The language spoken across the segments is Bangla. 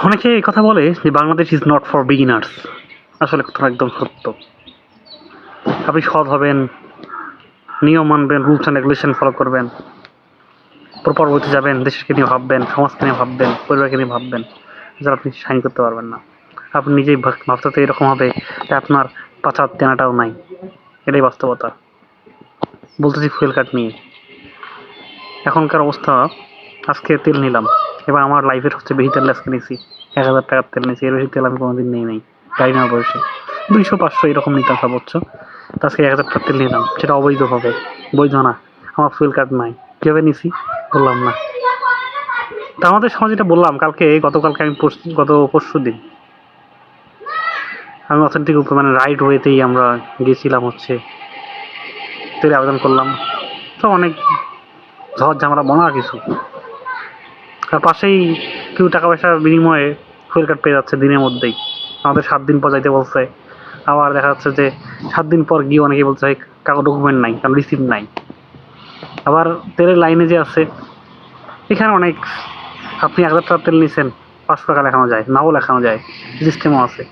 অনেকে এই কথা বলে যে Bangladesh is not for beginners. আসলে কথাটা একদম সত্য। আপনি সৎ হবেন, নিয়ম মানবেন, রুলস অ্যান্ড রেগুলেশন ফলো করবেন, প্রপার ওয়েতে যাবেন, দেশকে নিয়ে ভাববেন, সমাজকে নিয়ে ভাববেন, পরিবারকে নিয়ে ভাববেন, যারা আপনি সাইন করতে পারবেন না। আপনি নিজেই ভাবতে তো এরকম হবে যে আপনার পাচার তেনাটাও নাই। এটাই বাস্তবতা। বলতেছি ফুয়েল কার্ড নিয়ে এখনকার অবস্থা। আজকে তেল নিলাম, এবার আমার লাইফের হচ্ছে বেশি তেল আজকে নিয়েছি। ১,০০০ টাকার তেল নিয়েছি, এর বেশি তেল আমি কোনোদিন নেই নাই গাড়ি নেওয়ার বয়সে। ২০০-৫০০ এরকম নিতাম সর্বোচ্চ। তো আজকে ১,০০০ টাকার তেল নিলাম, সেটা অবৈধভাবে। বৈধ না, আমার ফুয়েল কার্ড নাই। কীভাবে নিছি বললাম না। তা আমাদের সমাজে এটা বললাম গতকালকে আমি গত পরশু দিন আমি অথেন্টিক মানে রাইট ওয়েতেই আমরা গিয়েছিলাম হচ্ছে তেলে আবেদন করলাম। তো অনেক ঝড় ঝামেলা মনে আর কিছু। আর পাশেই কেউ টাকা পয়সার বিনিময়ে ফুয়েল কার্ড পেয়ে যাচ্ছে দিনের মধ্যেই। আমাদের ৭ দিন পর যাইতে বলছে। আবার দেখা যাচ্ছে যে ৭ দিন পর গিয়ে অনেকেই বলছে কাগজ ডকুমেন্ট নাই, কারণ রিসিপ্ট নাই। আবার তেলের লাইনে যে আছে এখানে অনেক, আপনি ১,০০০ টাকার তেল নিছেন, ৫০০ টাকা লেখানো যায়, নাও লেখানো যায়, সিস্টেমও আছে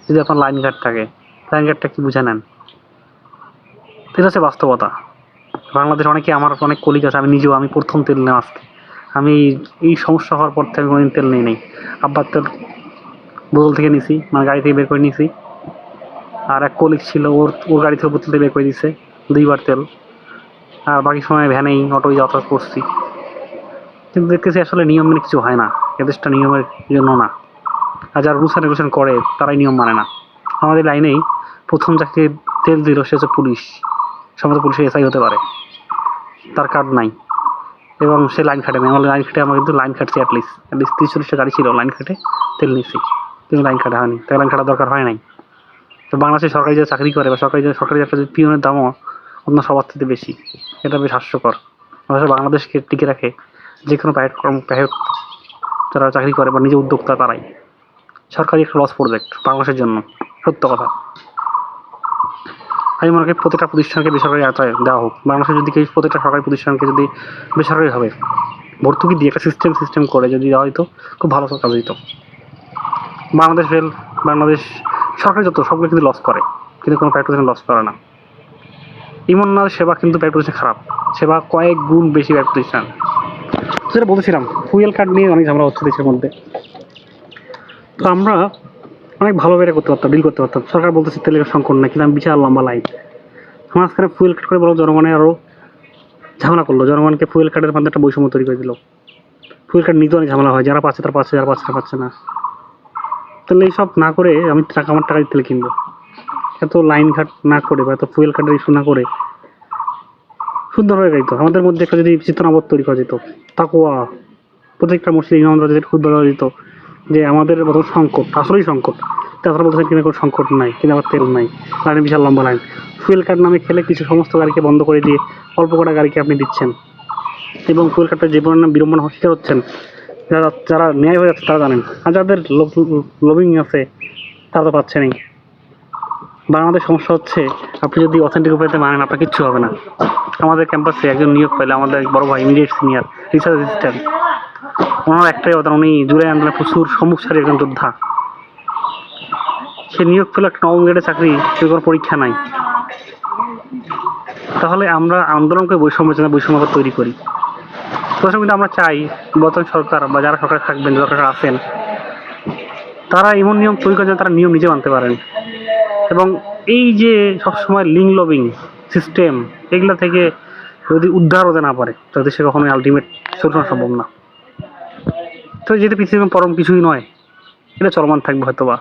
যদি আপনার লাইন কার্ড থাকে। লাইন কার্ডটা কি বুঝে নেন। এটা হচ্ছে বাস্তবতা। বাংলাদেশ আমার অনেক কলিগ আছে, আমি প্রথম তেল নেওয়া আজকে। আমি এই সমস্যা হওয়ার পর থেকে আমি কোনোদিন তেল নিই নাই। আব্বার তেল বোতল থেকে নিছি, মানে গাড়ি থেকে বের করে নিছি। আর এক কলিগ ছিল, ওর গাড়ি থেকে বোতল থেকে বের করে দিছে ২ বার তেল। আর বাকি সময় ভ্যানেই অটোয় যাতায়াত করছি। কিন্তু দেখতেছি আসলে নিয়ম মেনে কিছু হয় না। এদেশটা নিয়মের জন্য না। আর যারা রুলস অ্যান্ড রেগুলেশন করে তারাই নিয়ম মানে না। আমাদের লাইনেই প্রথম যাকে তেল দিল সে হচ্ছে পুলিশ। সম্ভবত পুলিশের এসআই হতে পারে। তার কার্ড নাই এবং সে লাইন খাটে নাই। আমার কিন্তু লাইন খাটছি অ্যাটলিস্ট ৩০-৪০টা গাড়ি ছিল, লাইন খাটে তেল নিচ্ছি, কিন্তু লাইন কাটা হয়নি। তাই লাইন কাটার দরকার হয় নাই। তো বাংলাদেশে সরকারি যে চাকরি করে বা সরকারি একটা পিওনের দামও অন্য সবার থেকে বেশি। এটা বেশ হাস্যকর। অথচ বাংলাদেশকে টিকে রাখে যে কোনো প্রাইভেট যারা চাকরি করে বা নিজে উদ্যোক্তা তারাই। সরকারি একটা লস প্রজেক্ট বাংলাদেশের জন্য, সত্য কথা। আমি মনে করি প্রত্যেকটা প্রতিষ্ঠানকে বেসরকারি আওতায় দেওয়া হোক। বাংলাদেশে যদি প্রত্যেকটা সরকারি প্রতিষ্ঠানকে যদি বেসরকারিভাবে ভর্তুকি দিয়ে একটা সিস্টেম করে যদি দেওয়া হইতো, খুব ভালো কাজ হইতো। বাংলাদেশ রেল, বাংলাদেশ সরকারি যত সবগুলো কিন্তু লস করে, কিন্তু কোনো প্রাইভেট প্রতিষ্ঠান লস করে না। এমন না সেবা কিন্তু প্রাইভেট প্রতিষ্ঠান খারাপ, সেবা কয়েক গুণ বেশি প্রাইভেট প্রতিষ্ঠান। যেটা বলছিলাম, ফুয়েল কার্ড নিয়ে অনেক ঝামেলা হচ্ছে দেশের মধ্যে। তো আমরা অনেক ভালো করে করতে পারতাম, ডিল করতে পারতাম। সরকার বলতেছে তেলের সংকট নাই, কিন্তু আমি বিশাল লম্বা লাইন। মাঝখানে ফুয়েল কার্ড করে বলো জনগণের আরও ঝামেলা করলো। জনগণকে ফুয়েল কার্ডের মধ্যে একটা বৈষম্য তৈরি করে দিল। ফুয়েল কার্ড নিতে অনেক ঝামেলা হয়, যারা পাচ্ছে তারা পাচ্ছে, যারা পাচ্ছে তারা পাচ্ছে না। তাহলে এইসব না করে আমি আমার টাকা দিয়ে তেল কিনবো। এত লাইন ঘাট না করে বা এত ফুয়েল কার্ডের ইস্যু না করে সুন্দর হয়ে যেত। আমাদের মধ্যে একটা যদি চেতনাবোধ তৈরি করা যেত, তাকওয়া, প্রত্যেকটা মসজিদ ইমামরা যদি খুদ বলা যেত যে আমাদের মতো সংকট, আসলেই সংকট। তাছাড়া বলতেছেন কিনা কোনো সংকট নাই, কিন্তু আবার তেল নাই, লাইনে বিশাল লম্বা লাইন। ফুয়েল কার্ড নামে খেলে কিছু সমস্ত গাড়িকে বন্ধ করে দিয়ে অল্প কটা গাড়িকে আপনি দিচ্ছেন, এবং ফুয়েল কার্ডটা যে পরিমাণ বিড়ম্বনা শিকার হচ্ছেন, যারা ন্যায় হয়ে যাচ্ছে তারা জানেন। আর যাদের লবিং আছে তারা তো পাচ্ছেনই। বাংলাদেশ সমস্যা হচ্ছে, আপনি যদি অথেন্টিক উপায়তে মানেন আপনার কিচ্ছু হবে না। আমাদের ক্যাম্পাসে একজন নিয়োগ পাইলে, আমাদের এক বড় ভাই, ইমিডিয়েট সিনিয়র রিসার্চ অ্যাসিস্ট্যান্ট, ওনার একটাই অবদান, উনি জুলাই আন্দোলনে প্রচুর সম্মুখ সারির একজন যোদ্ধা। সে নিয়োগ পেল একটা নবম গ্রেডের চাকরি, কেউ কোনো পরীক্ষা নাই। তাহলে আমরা আন্দোলনকে বৈষম্য তৈরি করি। প্রথম কিন্তু আমরা চাই বর্তমান সরকার বা যারা সরকারে থাকবেন, যারা আছেন, তারা এমন নিয়ম তৈরি করেন তারা নিয়ম নিজে মানতে পারেন। এবং এই যে সবসময় লিঙ্ক লবিং সিস্টেম, এগুলো থেকে যদি উদ্ধার হতে না পারে তাহলে সে কখনোই আলটিমেট সলিউশন সম্ভব না। তো যেহেতু পৃথিবীর পরম কিছুই নয়, এটা চলমান থাকবে হয়তো বা।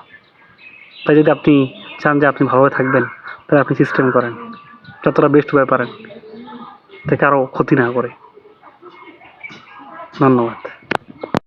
তাই যদি আপনি চান যে আপনি ভালোভাবে থাকবেন, তাহলে আপনি সিস্টেম করেন যতটা বেস্ট হতে পারেন, থেকে আরও ক্ষতি না করে। ধন্যবাদ।